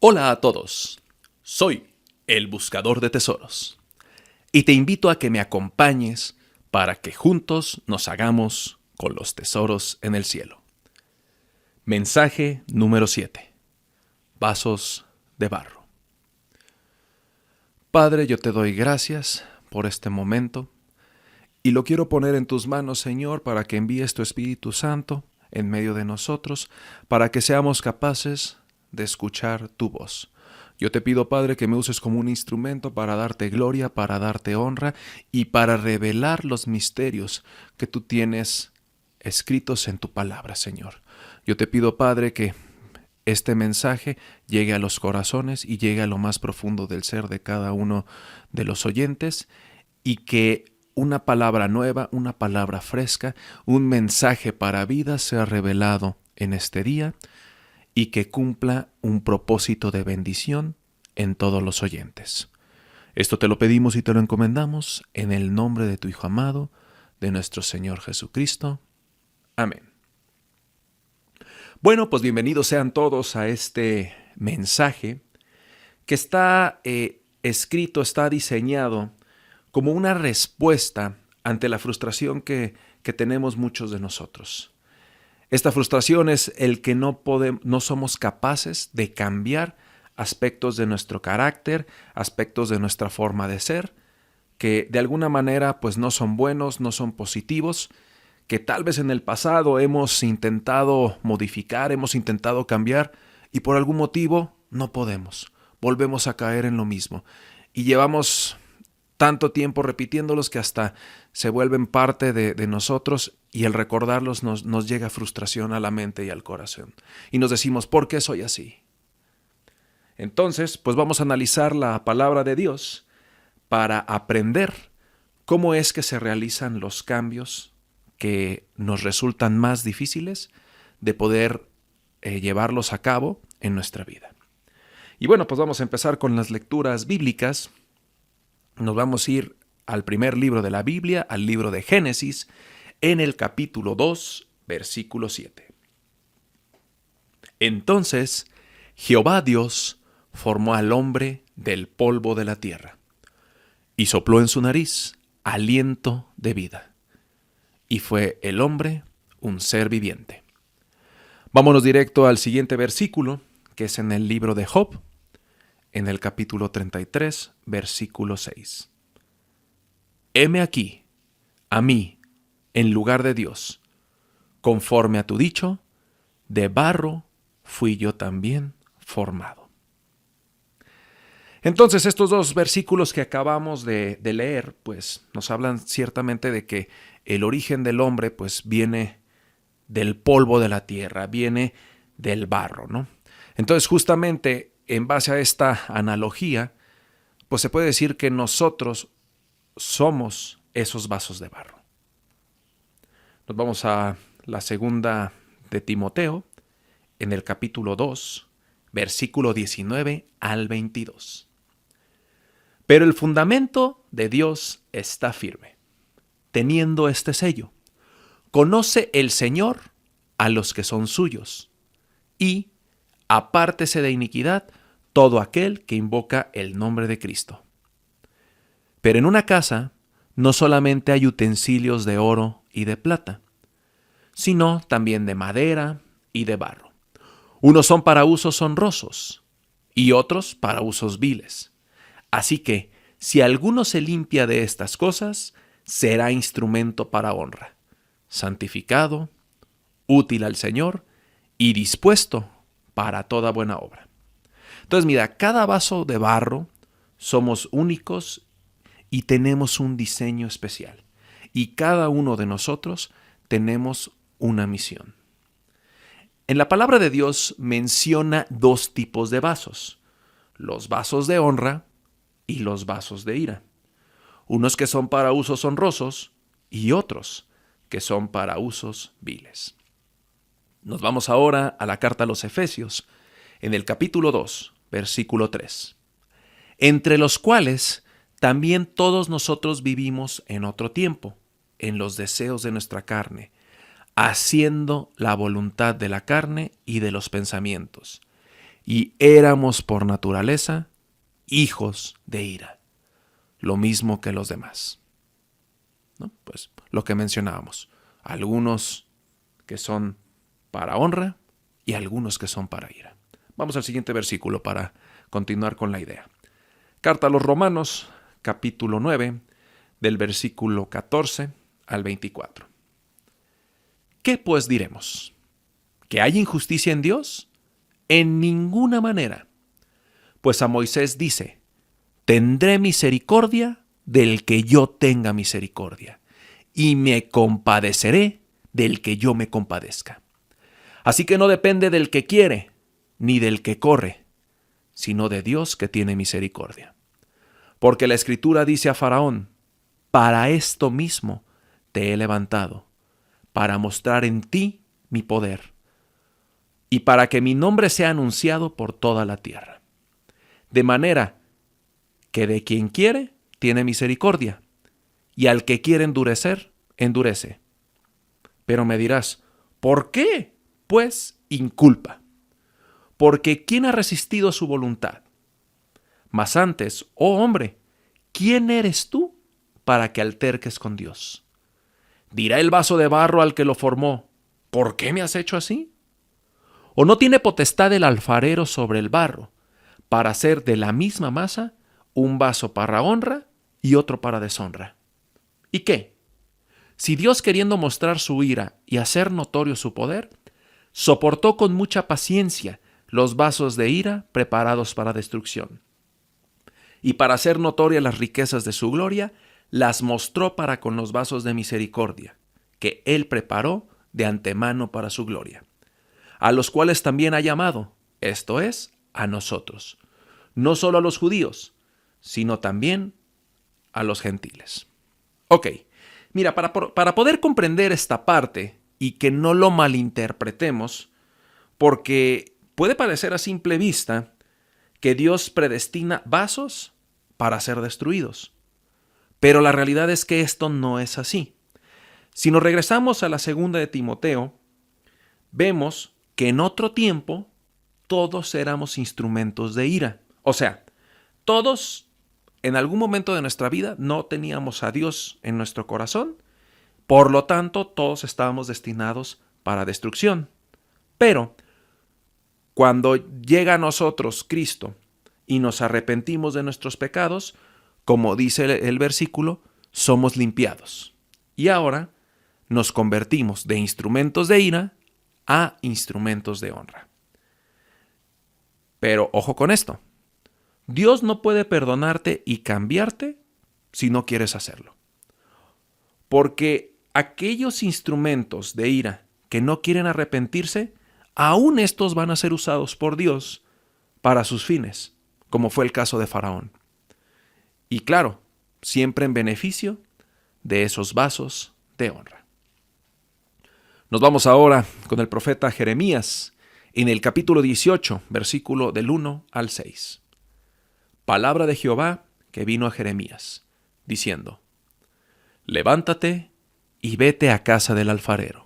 Hola a todos, soy el Buscador de Tesoros y te invito a que me acompañes para que juntos nos hagamos con los tesoros en el cielo. Mensaje número 7. Vasos de barro. Padre, yo te doy gracias por este momento y lo quiero poner en tus manos, Señor, para que envíes tu Espíritu Santo en medio de nosotros, para que seamos capaces de escuchar tu voz. Yo te pido, Padre, que me uses como un instrumento para darte gloria, para darte honra y para revelar los misterios que tú tienes escritos en tu palabra, Señor. Yo te pido, Padre, que este mensaje llegue a los corazones y llegue a lo más profundo del ser de cada uno de los oyentes y que una palabra nueva, una palabra fresca, un mensaje para vida sea revelado en este día y que cumpla un propósito de bendición en todos los oyentes. Esto te lo pedimos y te lo encomendamos en el nombre de tu Hijo amado, de nuestro Señor Jesucristo. Amén. Bueno, pues bienvenidos sean todos a este mensaje que está escrito, está diseñado como una respuesta ante la frustración que tenemos muchos de nosotros. Esta frustración es el que no somos capaces de cambiar aspectos de nuestro carácter, aspectos de nuestra forma de ser, que de alguna manera pues no son buenos, no son positivos, que tal vez en el pasado hemos intentado modificar, hemos intentado cambiar y por algún motivo no podemos. Volvemos a caer en lo mismo y llevamos tanto tiempo repitiéndolos que hasta se vuelven parte de nosotros y el recordarlos nos llega frustración a la mente y al corazón. Y nos decimos, ¿por qué soy así? Entonces, pues vamos a analizar la palabra de Dios para aprender cómo es que se realizan los cambios que nos resultan más difíciles de poder llevarlos a cabo en nuestra vida. Y bueno, pues vamos a empezar con las lecturas bíblicas. Nos vamos a ir al primer libro de la Biblia, al libro de Génesis, en el capítulo 2, versículo 7. Entonces, Jehová Dios formó al hombre del polvo de la tierra, y sopló en su nariz aliento de vida, y fue el hombre un ser viviente. Vámonos directo al siguiente versículo, que es en el libro de Job, en el capítulo 33, versículo 6. Heme aquí, a mí, en lugar de Dios, conforme a tu dicho, de barro fui yo también formado. Entonces, estos dos versículos que acabamos de leer, pues nos hablan ciertamente de que el origen del hombre, pues viene del polvo de la tierra, viene del barro, ¿no? Entonces, justamente en base a esta analogía, pues se puede decir que nosotros somos esos vasos de barro. Nos vamos a la segunda de Timoteo, en el capítulo 2, versículo 19 al 22. Pero el fundamento de Dios está firme, teniendo este sello. Conoce el Señor a los que son suyos, y apártese de iniquidad todo aquel que invoca el nombre de Cristo. Pero en una casa no solamente hay utensilios de oro y de plata, sino también de madera y de barro. Unos son para usos honrosos y otros para usos viles. Así que, si alguno se limpia de estas cosas, será instrumento para honra, santificado, útil al Señor y dispuesto para toda buena obra. Entonces, mira, cada vaso de barro somos únicos y tenemos un diseño especial. Y cada uno de nosotros tenemos una misión. En la palabra de Dios menciona dos tipos de vasos: los vasos de honra y los vasos de ira. Unos que son para usos honrosos y otros que son para usos viles. Nos vamos ahora a la carta a los Efesios, en el capítulo 2, versículo 3. Entre los cuales también todos nosotros vivimos en otro tiempo, en los deseos de nuestra carne, haciendo la voluntad de la carne y de los pensamientos. y éramos por naturaleza hijos de ira, lo mismo que los demás. ¿No? Pues lo que mencionábamos, algunos que son para honra y algunos que son para ira. Vamos al siguiente versículo para continuar con la idea. Carta a los Romanos, capítulo 9, del versículo 14 al 24. ¿Qué pues diremos? ¿Que hay injusticia en Dios? En ninguna manera. Pues a Moisés dice, tendré misericordia del que yo tenga misericordia, y me compadeceré del que yo me compadezca. Así que no depende del que quiere, ni del que corre, sino de Dios que tiene misericordia. Porque la Escritura dice a Faraón, para esto mismo te he levantado, para mostrar en ti mi poder, y para que mi nombre sea anunciado por toda la tierra. De manera que de quien quiere, tiene misericordia, y al que quiere endurecer, endurece. Pero me dirás, ¿por qué? Pues inculpa. Porque ¿quién ha resistido su voluntad? Mas antes, oh hombre, ¿quién eres tú para que alterques con Dios? ¿Dirá el vaso de barro al que lo formó, ¿por qué me has hecho así? ¿O no tiene potestad el alfarero sobre el barro para hacer de la misma masa un vaso para honra y otro para deshonra? ¿Y qué? Si Dios, queriendo mostrar su ira y hacer notorio su poder, soportó con mucha paciencia los vasos de ira preparados para destrucción, y para hacer notorias las riquezas de su gloria, las mostró para con los vasos de misericordia, que Él preparó de antemano para su gloria, a los cuales también ha llamado, esto es, a nosotros, no solo a los judíos, sino también a los gentiles. Ok, mira, para poder comprender esta parte y que no lo malinterpretemos, porque puede parecer a simple vista que Dios predestina vasos para ser destruidos. Pero la realidad es que esto no es así. Si nos regresamos a la segunda de Timoteo, vemos que en otro tiempo todos éramos instrumentos de ira. O sea, todos en algún momento de nuestra vida no teníamos a Dios en nuestro corazón, por lo tanto todos estábamos destinados para destrucción. Pero cuando llega a nosotros Cristo y nos arrepentimos de nuestros pecados, como dice el versículo, somos limpiados. Y ahora nos convertimos de instrumentos de ira a instrumentos de honra. Pero ojo con esto. Dios no puede perdonarte y cambiarte si no quieres hacerlo. Porque aquellos instrumentos de ira que no quieren arrepentirse, aún estos van a ser usados por Dios para sus fines, como fue el caso de Faraón. Y claro, siempre en beneficio de esos vasos de honra. Nos vamos ahora con el profeta Jeremías en el capítulo 18, versículo del 1 al 6. Palabra de Jehová que vino a Jeremías, diciendo: Levántate y vete a casa del alfarero,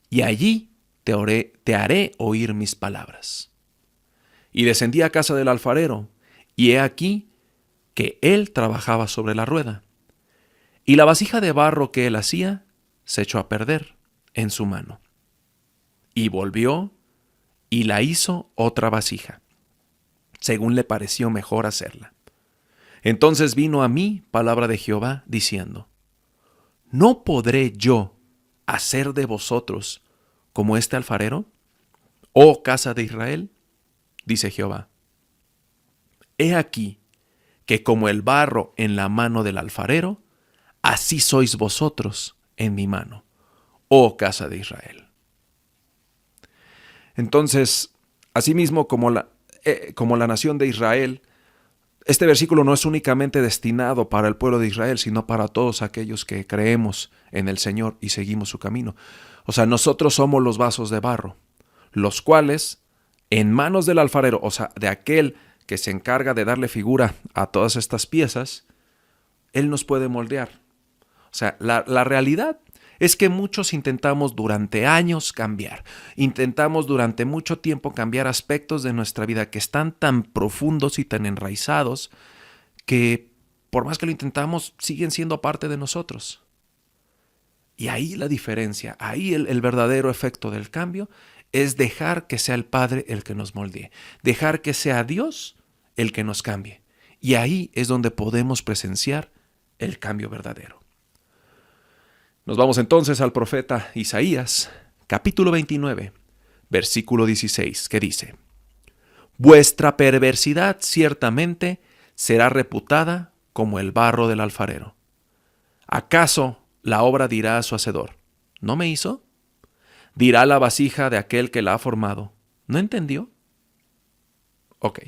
y allí te haré oír mis palabras. Y descendí a casa del alfarero, y he aquí que él trabajaba sobre la rueda, y la vasija de barro que él hacía se echó a perder en su mano. Y volvió y la hizo otra vasija, según le pareció mejor hacerla. Entonces vino a mí palabra de Jehová, diciendo: ¿No podré yo hacer de vosotros como este alfarero, oh casa de Israel? Dice Jehová. He aquí que como el barro en la mano del alfarero, así sois vosotros en mi mano, oh casa de Israel. Entonces, asimismo como la nación de Israel, este versículo no es únicamente destinado para el pueblo de Israel, sino para todos aquellos que creemos en el Señor y seguimos su camino. O sea, nosotros somos los vasos de barro, los cuales en manos del alfarero, o sea, de aquel que se encarga de darle figura a todas estas piezas, Él nos puede moldear. O sea, la realidad es que muchos intentamos durante años cambiar. Intentamos durante mucho tiempo cambiar aspectos de nuestra vida que están tan profundos y tan enraizados que por más que lo intentamos, siguen siendo parte de nosotros. Y ahí la diferencia, ahí el verdadero efecto del cambio es dejar que sea el Padre el que nos moldee, dejar que sea Dios el que nos cambie. Y ahí es donde podemos presenciar el cambio verdadero. Nos vamos entonces al profeta Isaías, capítulo 29, versículo 16, que dice: Vuestra perversidad ciertamente será reputada como el barro del alfarero. ¿Acaso la obra dirá a su hacedor: ¿no me hizo? Dirá la vasija de aquel que la ha formado: ¿no entendió? Ok.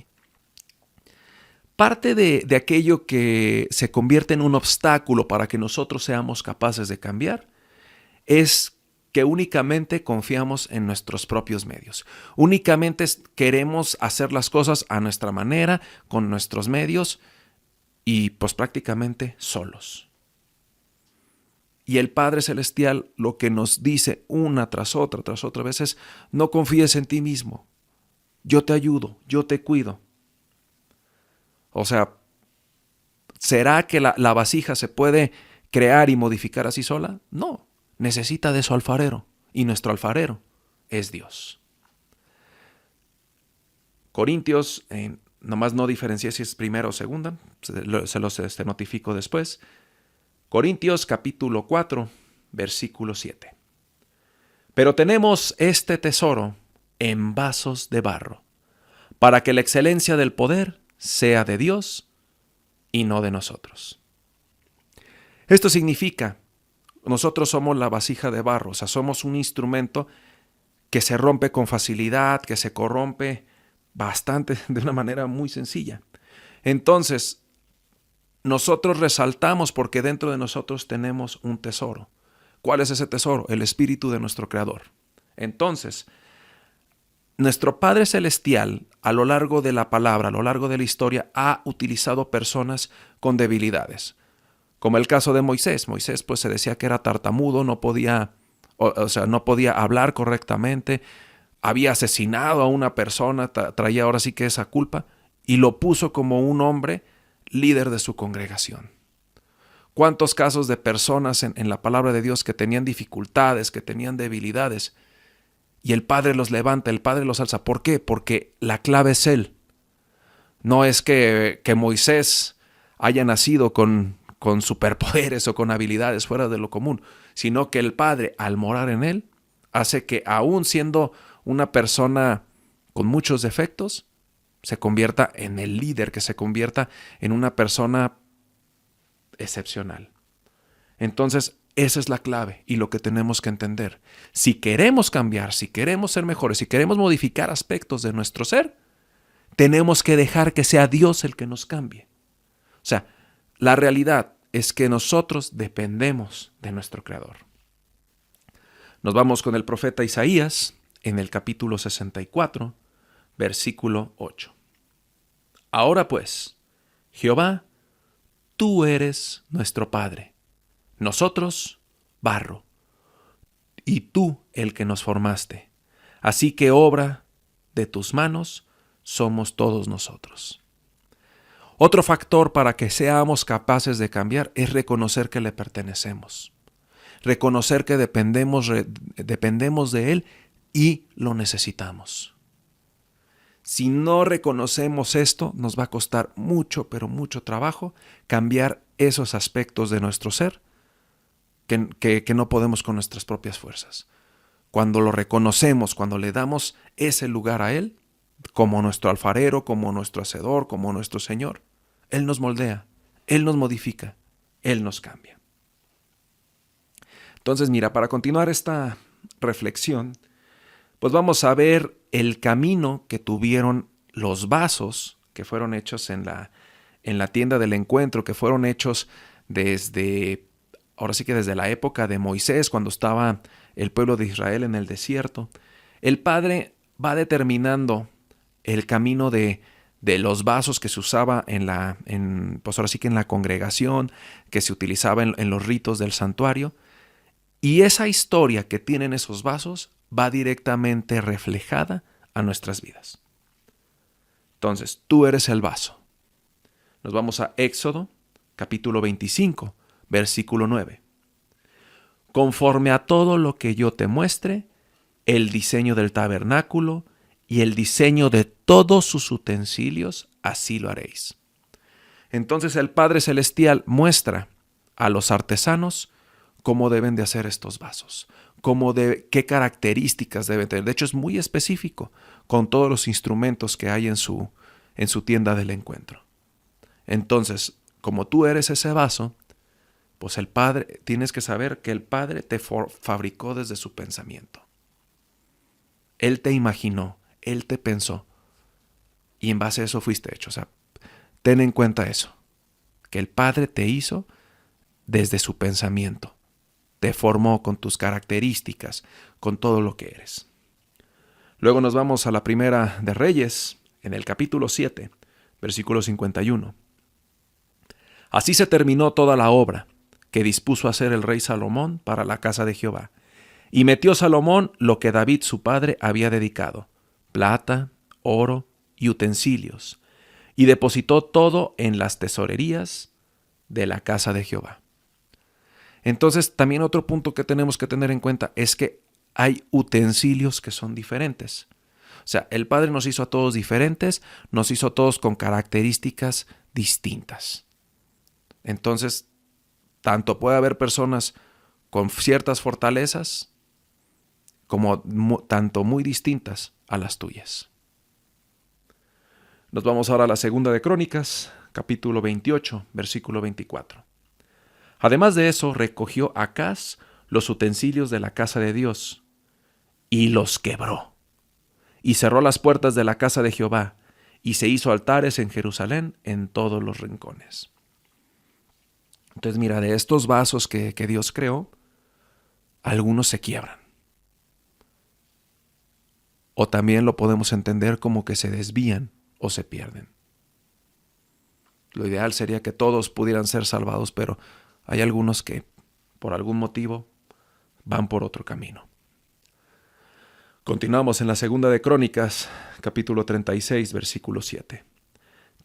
Parte de aquello que se convierte en un obstáculo para que nosotros seamos capaces de cambiar es que únicamente confiamos en nuestros propios medios. Únicamente queremos hacer las cosas a nuestra manera, con nuestros medios y pues prácticamente solos. Y el Padre Celestial lo que nos dice una tras otra vez es: no confíes en ti mismo. Yo te ayudo, yo te cuido. O sea, ¿será que la vasija se puede crear y modificar así sola? No, necesita de su alfarero, y nuestro alfarero es Dios. Corintios, nomás no diferencié si es primera o segunda, se los notifico después. Corintios capítulo 4, versículo 7. Pero tenemos este tesoro en vasos de barro, para que la excelencia del poder sea de Dios y no de nosotros. Esto significa, nosotros somos la vasija de barro, o sea, somos un instrumento que se rompe con facilidad, que se corrompe bastante, de una manera muy sencilla. Entonces, nosotros resaltamos porque dentro de nosotros tenemos un tesoro. ¿Cuál es ese tesoro? El Espíritu de nuestro Creador. Entonces, nuestro Padre Celestial, a lo largo de la palabra, a lo largo de la historia, ha utilizado personas con debilidades. Como el caso de Moisés. Moisés pues se decía que era tartamudo, no podía hablar correctamente, había asesinado a una persona, traía ahora sí que esa culpa, y lo puso como un hombre líder de su congregación. ¿Cuántos casos de personas en la palabra de Dios que tenían dificultades, que tenían debilidades, y el Padre los levanta, el Padre los alza? ¿Por qué? Porque la clave es Él. No es que Moisés haya nacido con superpoderes o con habilidades fuera de lo común, sino que el Padre, al morar en Él, hace que aún siendo una persona con muchos defectos, se convierta en el líder, que se convierta en una persona excepcional. Entonces, esa es la clave y lo que tenemos que entender. Si queremos cambiar, si queremos ser mejores, si queremos modificar aspectos de nuestro ser, tenemos que dejar que sea Dios el que nos cambie. O sea, la realidad es que nosotros dependemos de nuestro Creador. Nos vamos con el profeta Isaías en el capítulo 64, versículo 8. Ahora pues, Jehová, tú eres nuestro Padre, nosotros barro, y tú el que nos formaste. Así que obra de tus manos somos todos nosotros. Otro factor para que seamos capaces de cambiar es reconocer que le pertenecemos. Reconocer que dependemos de Él y lo necesitamos. Si no reconocemos esto, nos va a costar mucho, pero mucho trabajo cambiar esos aspectos de nuestro ser que no podemos con nuestras propias fuerzas. Cuando lo reconocemos, cuando le damos ese lugar a Él, como nuestro alfarero, como nuestro hacedor, como nuestro Señor, Él nos moldea, Él nos modifica, Él nos cambia. Entonces, mira, para continuar esta reflexión, pues vamos a ver el camino que tuvieron los vasos que fueron hechos en la tienda del encuentro, que fueron hechos desde la época de Moisés, cuando estaba el pueblo de Israel en el desierto. El Padre va determinando el camino de los vasos que se usaba en la congregación, que se utilizaba en los ritos del santuario. Y esa historia que tienen esos vasos va directamente reflejada a nuestras vidas. Entonces, tú eres el vaso. Nos vamos a Éxodo, capítulo 25, versículo 9. Conforme a todo lo que yo te muestre, el diseño del tabernáculo y el diseño de todos sus utensilios, así lo haréis. Entonces el Padre Celestial muestra a los artesanos cómo deben de hacer estos vasos, qué características deben tener. De hecho, es muy específico con todos los instrumentos que hay en su tienda del encuentro. Entonces, como tú eres ese vaso, pues el Padre, tienes que saber que el Padre te fabricó desde su pensamiento. Él te imaginó, Él te pensó, y en base a eso fuiste hecho. O sea, ten en cuenta eso, que el Padre te hizo desde su pensamiento. Te formó con tus características, con todo lo que eres. Luego nos vamos a la Primera de Reyes, en el capítulo 7, versículo 51. Así se terminó toda la obra que dispuso hacer el rey Salomón para la casa de Jehová. Y metió Salomón lo que David su padre había dedicado, plata, oro y utensilios, y depositó todo en las tesorerías de la casa de Jehová. Entonces, también otro punto que tenemos que tener en cuenta es que hay utensilios que son diferentes. O sea, el Padre nos hizo a todos diferentes, nos hizo a todos con características distintas. Entonces, tanto puede haber personas con ciertas fortalezas como tanto muy distintas a las tuyas. Nos vamos ahora a la Segunda de Crónicas, capítulo 28, versículo 24. Además de eso, recogió Acaz los utensilios de la casa de Dios y los quebró. Y cerró las puertas de la casa de Jehová y se hizo altares en Jerusalén en todos los rincones. Entonces mira, de estos vasos que Dios creó, algunos se quiebran. O también lo podemos entender como que se desvían o se pierden. Lo ideal sería que todos pudieran ser salvados, pero hay algunos que, por algún motivo, van por otro camino. Continuamos en la Segunda de Crónicas, capítulo 36, versículo 7.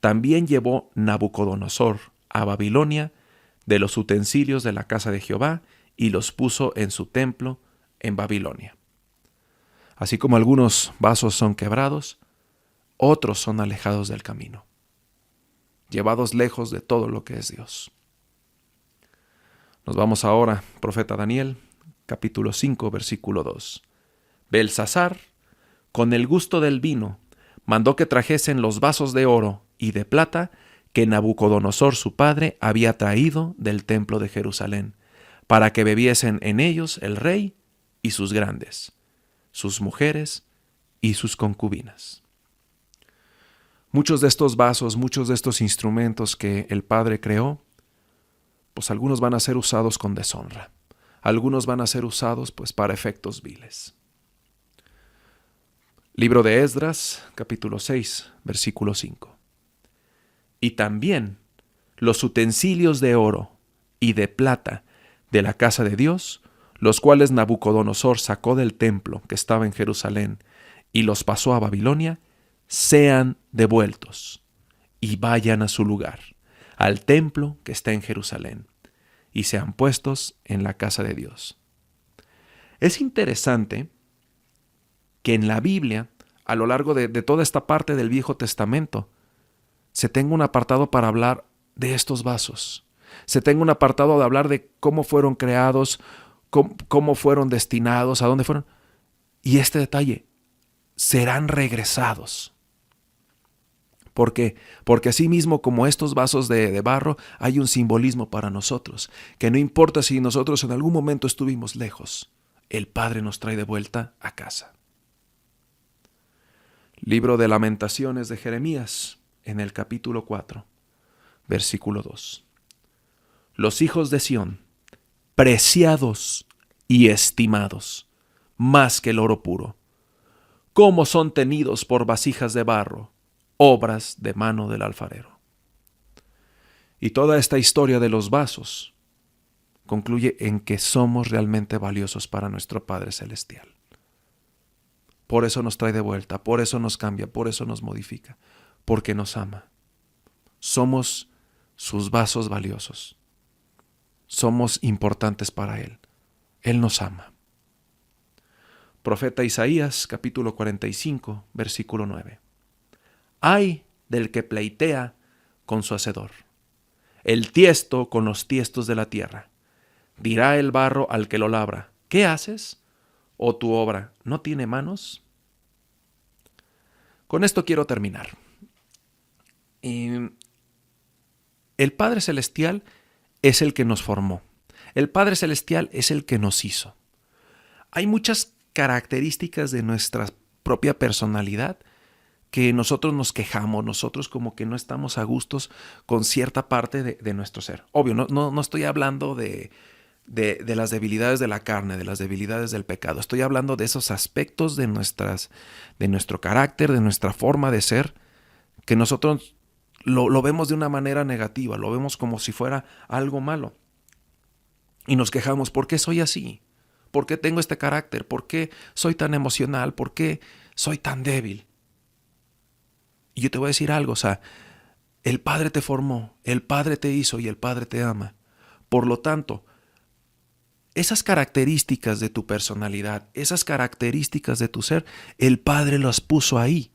También llevó Nabucodonosor a Babilonia de los utensilios de la casa de Jehová y los puso en su templo en Babilonia. Así como algunos vasos son quebrados, otros son alejados del camino, llevados lejos de todo lo que es Dios. Nos vamos ahora, profeta Daniel, capítulo 5, versículo 2. Belsasar, con el gusto del vino, mandó que trajesen los vasos de oro y de plata que Nabucodonosor su padre había traído del templo de Jerusalén, para que bebiesen en ellos el rey y sus grandes, sus mujeres y sus concubinas. Muchos de estos vasos, muchos de estos instrumentos que el Padre creó, pues algunos van a ser usados con deshonra. Algunos van a ser usados pues para efectos viles. Libro de Esdras, capítulo 6, versículo 5. Y también los utensilios de oro y de plata de la casa de Dios, los cuales Nabucodonosor sacó del templo que estaba en Jerusalén y los pasó a Babilonia, sean devueltos y vayan a su lugar, al templo que está en Jerusalén, y sean puestos en la casa de Dios. Es interesante que en la Biblia, a lo largo de toda esta parte del Viejo Testamento, se tenga un apartado para hablar de estos vasos. Se tenga un apartado de hablar de cómo fueron creados, cómo fueron destinados, a dónde fueron. Y este detalle, serán regresados. ¿Por qué? Porque así mismo como estos vasos de barro, hay un simbolismo para nosotros, que no importa si nosotros en algún momento estuvimos lejos, el Padre nos trae de vuelta a casa. Libro de Lamentaciones de Jeremías, en el capítulo 4, versículo 2. Los hijos de Sión, preciados y estimados, más que el oro puro, cómo son tenidos por vasijas de barro, obras de mano del alfarero. Y toda esta historia de los vasos concluye en que somos realmente valiosos para nuestro Padre Celestial. Por eso nos trae de vuelta, por eso nos cambia, por eso nos modifica, porque nos ama. Somos sus vasos valiosos. Somos importantes para Él. Él nos ama. Profeta Isaías, capítulo 45, versículo 9. Ay del que pleitea con su hacedor, el tiesto con los tiestos de la tierra. Dirá el barro al que lo labra, ¿qué haces? ¿O tu obra no tiene manos? Con esto quiero terminar. El Padre Celestial es el que nos formó. El Padre Celestial es el que nos hizo. Hay muchas características de nuestra propia personalidad que nosotros nos quejamos, nosotros como que no estamos a gustos con cierta parte de nuestro ser. Obvio, no estoy hablando de las debilidades de la carne, de las debilidades del pecado. Estoy hablando de esos aspectos de nuestro carácter, de nuestra forma de ser, que nosotros lo vemos de una manera negativa, lo vemos como si fuera algo malo. Y nos quejamos, ¿por qué soy así? ¿Por qué tengo este carácter? ¿Por qué soy tan emocional? ¿Por qué soy tan débil? Y yo te voy a decir algo, o sea, el Padre te formó, el Padre te hizo y el Padre te ama. Por lo tanto, esas características de tu personalidad, esas características de tu ser, el Padre las puso ahí.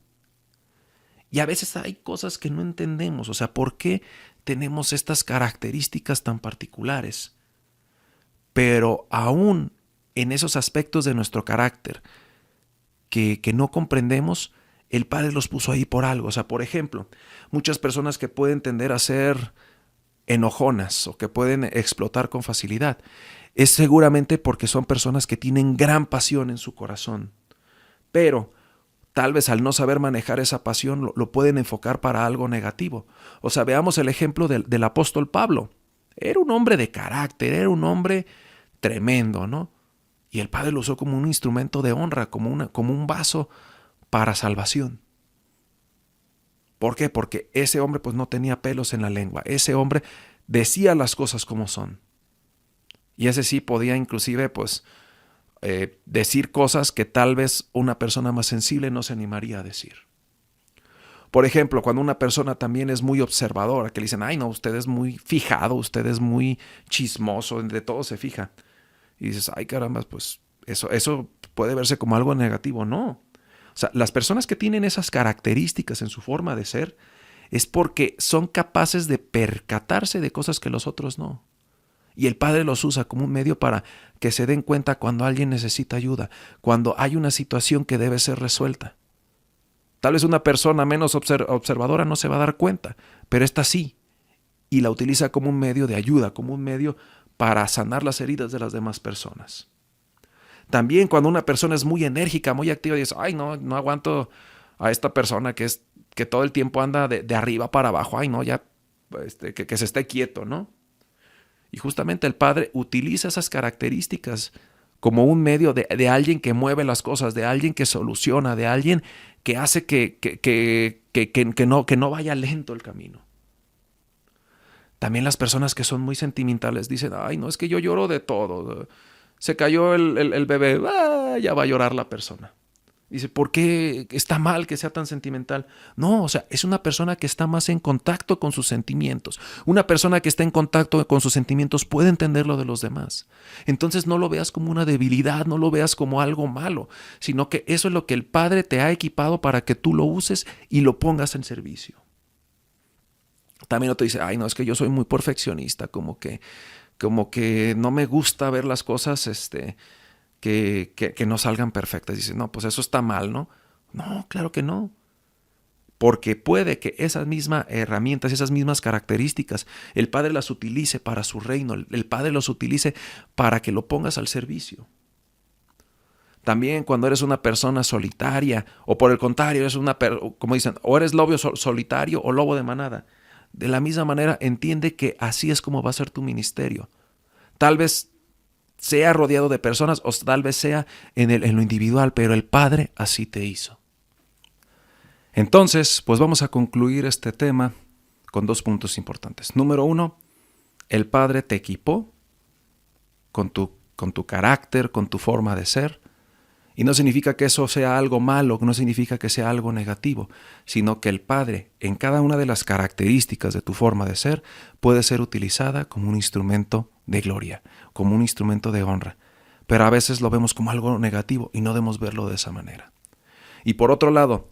Y a veces hay cosas que no entendemos, o sea, ¿por qué tenemos estas características tan particulares? Pero aún en esos aspectos de nuestro carácter que no comprendemos, el Padre los puso ahí por algo. O sea, por ejemplo, muchas personas que pueden tender a ser enojonas o que pueden explotar con facilidad, es seguramente porque son personas que tienen gran pasión en su corazón. Pero tal vez al no saber manejar esa pasión lo pueden enfocar para algo negativo. O sea, veamos el ejemplo del apóstol Pablo. Era un hombre de carácter, era un hombre tremendo, ¿no? Y el Padre lo usó como un instrumento de honra, como un vaso para salvación. ¿Por qué? Porque ese hombre pues no tenía pelos en la lengua. Ese hombre decía las cosas como son. Y ese sí podía inclusive pues decir cosas que tal vez una persona más sensible no se animaría a decir. Por ejemplo, cuando una persona también es muy observadora, que le dicen, ay no, usted es muy fijado, usted es muy chismoso, de todo se fija. Y dices, ay caramba, pues eso puede verse como algo negativo. No. O sea, las personas que tienen esas características en su forma de ser es porque son capaces de percatarse de cosas que los otros no. Y el Padre los usa como un medio para que se den cuenta cuando alguien necesita ayuda, cuando hay una situación que debe ser resuelta. Tal vez una persona menos observadora no se va a dar cuenta, pero esta sí, y la utiliza como un medio de ayuda, como un medio para sanar las heridas de las demás personas. También cuando una persona es muy enérgica, muy activa, dice, ay no aguanto a esta persona que todo el tiempo anda de arriba para abajo, ay no, ya que se esté quieto, ¿no? Y justamente el Padre utiliza esas características como un medio de alguien que mueve las cosas, de alguien que soluciona, de alguien que hace que no vaya lento el camino. También las personas que son muy sentimentales dicen, ay no, es que yo lloro de todo. Se cayó el bebé, ya va a llorar la persona. Dice, ¿por qué está mal que sea tan sentimental? No, o sea, es una persona que está más en contacto con sus sentimientos. Una persona que está en contacto con sus sentimientos puede entender lo de los demás. Entonces no lo veas como una debilidad, no lo veas como algo malo, sino que eso es lo que el Padre te ha equipado para que tú lo uses y lo pongas en servicio. También otro dice, ay no, es que yo soy muy perfeccionista, como que no me gusta ver las cosas, que no salgan perfectas. Dice, no, pues eso está mal, ¿no? No, claro que no. Porque puede que esas mismas herramientas, esas mismas características, el Padre las utilice para su reino, el Padre los utilice para que lo pongas al servicio. También cuando eres una persona solitaria, o por el contrario, eres como dicen, o eres lobo solitario o lobo de manada. De la misma manera, entiende que así es como va a ser tu ministerio. Tal vez sea rodeado de personas o tal vez sea en lo individual, pero el Padre así te hizo. Entonces, pues vamos a concluir este tema con 2 puntos importantes. Número 1, el Padre te equipó con tu carácter, con tu forma de ser. Y no significa que eso sea algo malo, no significa que sea algo negativo, sino que el Padre, en cada una de las características de tu forma de ser, puede ser utilizada como un instrumento de gloria, como un instrumento de honra. Pero a veces lo vemos como algo negativo y no debemos verlo de esa manera. Y por otro lado,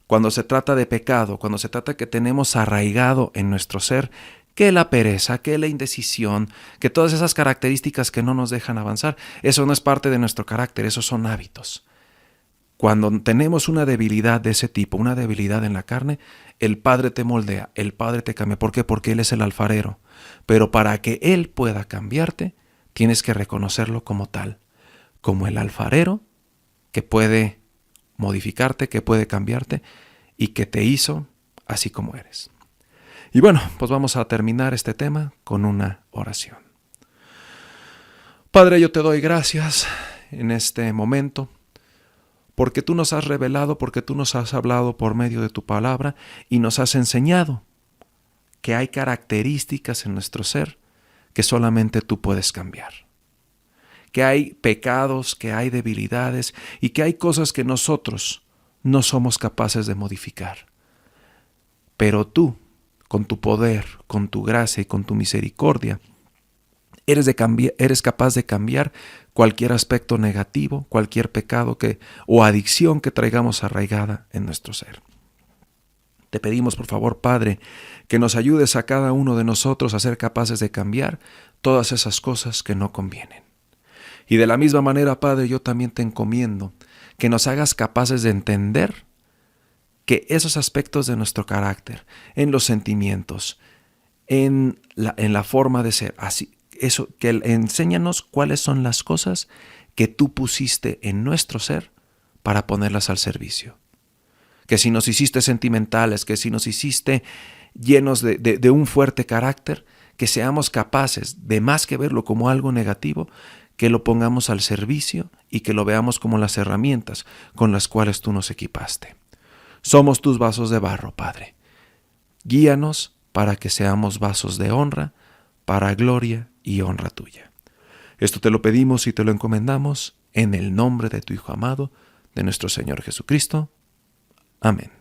cuando se trata de pecado, cuando se trata que tenemos arraigado en nuestro ser que la pereza, que la indecisión, que todas esas características que no nos dejan avanzar, eso no es parte de nuestro carácter, esos son hábitos. Cuando tenemos una debilidad de ese tipo, una debilidad en la carne, el Padre te moldea, el Padre te cambia. ¿Por qué? Porque Él es el alfarero. Pero para que Él pueda cambiarte, tienes que reconocerlo como tal, como el alfarero que puede modificarte, que puede cambiarte y que te hizo así como eres. Y bueno, pues vamos a terminar este tema con una oración. Padre, yo te doy gracias en este momento porque tú nos has revelado, porque tú nos has hablado por medio de tu palabra y nos has enseñado que hay características en nuestro ser que solamente tú puedes cambiar. Que hay pecados, que hay debilidades y que hay cosas que nosotros no somos capaces de modificar. Pero tú, con tu poder, con tu gracia y con tu misericordia, eres capaz de cambiar cualquier aspecto negativo, cualquier pecado o adicción que traigamos arraigada en nuestro ser. Te pedimos, por favor, Padre, que nos ayudes a cada uno de nosotros a ser capaces de cambiar todas esas cosas que no convienen. Y de la misma manera, Padre, yo también te encomiendo que nos hagas capaces de entender que esos aspectos de nuestro carácter, en los sentimientos, en la forma de ser, enséñanos cuáles son las cosas que tú pusiste en nuestro ser para ponerlas al servicio. Que si nos hiciste sentimentales, que si nos hiciste llenos de un fuerte carácter, que seamos capaces de más que verlo como algo negativo, que lo pongamos al servicio y que lo veamos como las herramientas con las cuales tú nos equipaste. Somos tus vasos de barro, Padre. Guíanos para que seamos vasos de honra, para gloria y honra tuya. Esto te lo pedimos y te lo encomendamos en el nombre de tu Hijo amado, de nuestro Señor Jesucristo. Amén.